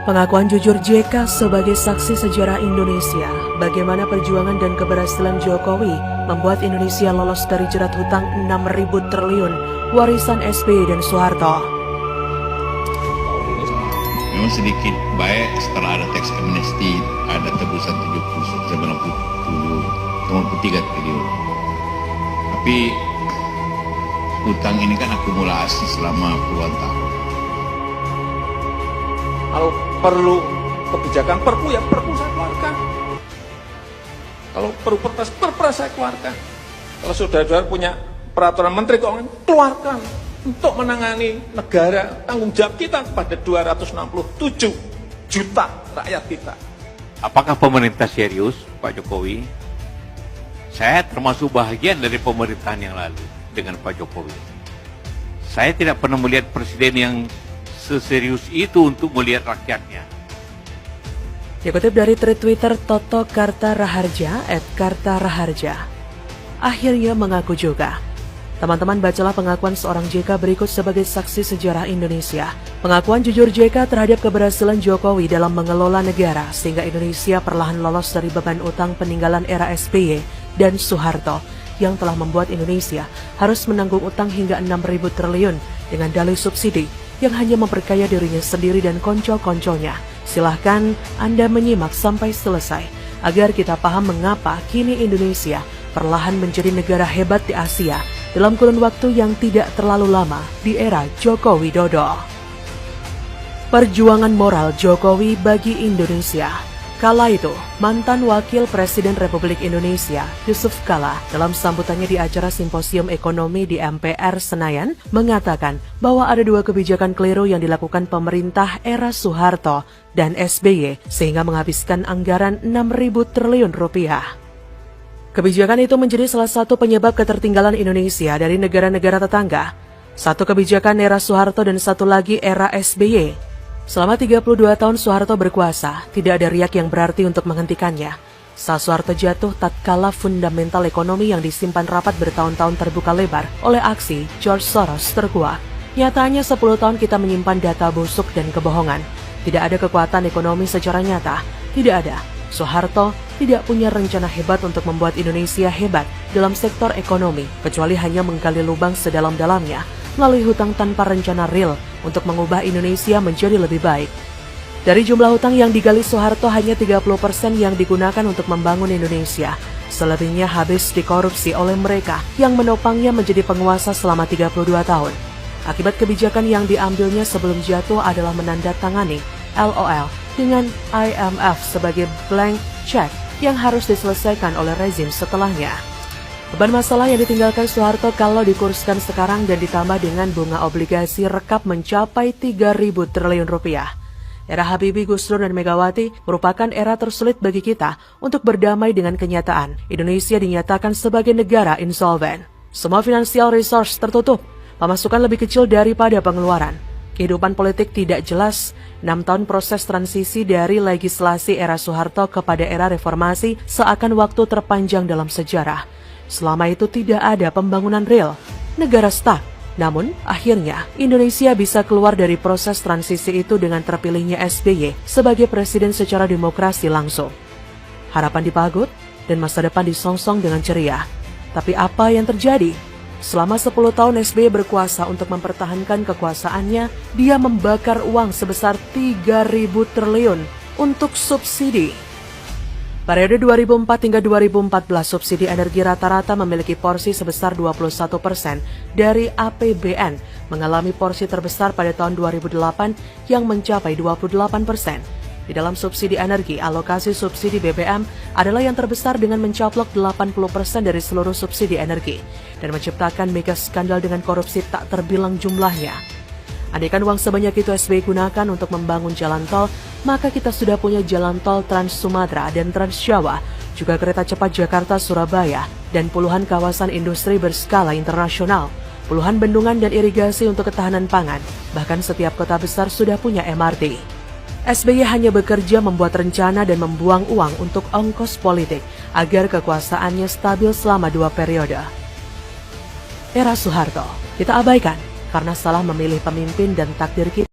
Pengakuan jujur JK sebagai saksi sejarah Indonesia, bagaimana perjuangan dan keberhasilan Jokowi membuat Indonesia lolos dari jerat hutang 6.000 triliun warisan SBY dan Soeharto. Memang sedikit baik setelah ada teks amnesti, ada tebusan 93 triliun. Tapi hutang ini kan akumulasi selama puluhan tahun. Kalau perlu kebijakan perpu, ya perpu saya keluarkan. Kalau perlu perpres saya keluarkan. Kalau saudara-saudara punya peraturan menteri keuangan, keluarkan untuk menangani negara. Tanggung jawab kita kepada 267 juta rakyat kita. Apakah pemerintah serius, Pak Jokowi? Saya termasuk bahagian dari pemerintahan yang lalu dengan Pak Jokowi. Saya tidak pernah melihat presiden yang seserius itu untuk melihat rakyatnya. Dikutip dari tweet Twitter Toto Kartaraharja @Kartaraharja, akhirnya mengaku juga. Teman-teman, bacalah pengakuan seorang JK berikut sebagai saksi sejarah Indonesia. Pengakuan jujur JK terhadap keberhasilan Jokowi dalam mengelola negara sehingga Indonesia perlahan lolos dari beban utang peninggalan era SBY dan Soeharto yang telah membuat Indonesia harus menanggung utang hingga 6.000 triliun dengan dalih subsidi yang hanya memperkaya dirinya sendiri dan konco-konconya. Silahkan Anda menyimak sampai selesai agar kita paham mengapa kini Indonesia perlahan menjadi negara hebat di Asia dalam kurun waktu yang tidak terlalu lama di era Joko Widodo. Perjuangan moral Jokowi bagi Indonesia. Kala itu, mantan Wakil Presiden Republik Indonesia, Yusuf Kala, dalam sambutannya di acara Simposium Ekonomi di MPR Senayan, mengatakan bahwa ada dua kebijakan keliru yang dilakukan pemerintah era Soeharto dan SBY sehingga menghabiskan anggaran 6.000 triliun rupiah. Kebijakan itu menjadi salah satu penyebab ketertinggalan Indonesia dari negara-negara tetangga. Satu kebijakan era Soeharto dan satu lagi era SBY. Selama 32 tahun Soeharto berkuasa, tidak ada riak yang berarti untuk menghentikannya. Saat Soeharto jatuh, tatkala fundamental ekonomi yang disimpan rapat bertahun-tahun terbuka lebar oleh aksi George Soros terkuak. Nyatanya 10 tahun kita menyimpan data busuk dan kebohongan. Tidak ada kekuatan ekonomi secara nyata, tidak ada. Soeharto tidak punya rencana hebat untuk membuat Indonesia hebat dalam sektor ekonomi, kecuali hanya menggali lubang sedalam-dalamnya melalui hutang tanpa rencana real untuk mengubah Indonesia menjadi lebih baik. Dari jumlah hutang yang digali Soeharto, hanya 30% yang digunakan untuk membangun Indonesia. Selebihnya habis dikorupsi oleh mereka yang menopangnya menjadi penguasa selama 32 tahun. Akibat kebijakan yang diambilnya sebelum jatuh adalah menandatangani LOL dengan IMF sebagai blank check yang harus diselesaikan oleh rezim setelahnya. Beban masalah yang ditinggalkan Soeharto kalau dikurskan sekarang dan ditambah dengan bunga obligasi rekap mencapai 3.000 triliun rupiah. Era Habibie, Gus Dur, dan Megawati merupakan era tersulit bagi kita untuk berdamai dengan kenyataan. Indonesia dinyatakan sebagai negara insolven. Semua financial resource tertutup, pemasukan lebih kecil daripada pengeluaran. Kehidupan politik tidak jelas. 6 tahun proses transisi dari legislasi era Soeharto kepada era reformasi seakan waktu terpanjang dalam sejarah. Selama itu tidak ada pembangunan real, negara stuck. Namun, akhirnya Indonesia bisa keluar dari proses transisi itu dengan terpilihnya SBY sebagai presiden secara demokrasi langsung. Harapan dipagut dan masa depan disongsong dengan ceria. Tapi apa yang terjadi? Selama 10 tahun SBY berkuasa untuk mempertahankan kekuasaannya, dia membakar uang sebesar 3.000 triliun untuk subsidi. Periode 2004 hingga 2014, subsidi energi rata-rata memiliki porsi sebesar 21% dari APBN, mengalami porsi terbesar pada tahun 2008 yang mencapai 28%. Di dalam subsidi energi, alokasi subsidi BBM adalah yang terbesar dengan mencaplok 80% dari seluruh subsidi energi dan menciptakan mega skandal dengan korupsi tak terbilang jumlahnya. Andaikan uang sebanyak itu SBY gunakan untuk membangun jalan tol, maka kita sudah punya jalan tol Trans Sumatera dan Trans Jawa, juga kereta cepat Jakarta-Surabaya, dan puluhan kawasan industri berskala internasional, puluhan bendungan dan irigasi untuk ketahanan pangan, bahkan setiap kota besar sudah punya MRT. SBY hanya bekerja membuat rencana dan membuang uang untuk ongkos politik agar kekuasaannya stabil selama 2 periode. Era Soeharto kita abaikan karena salah memilih pemimpin dan takdir kita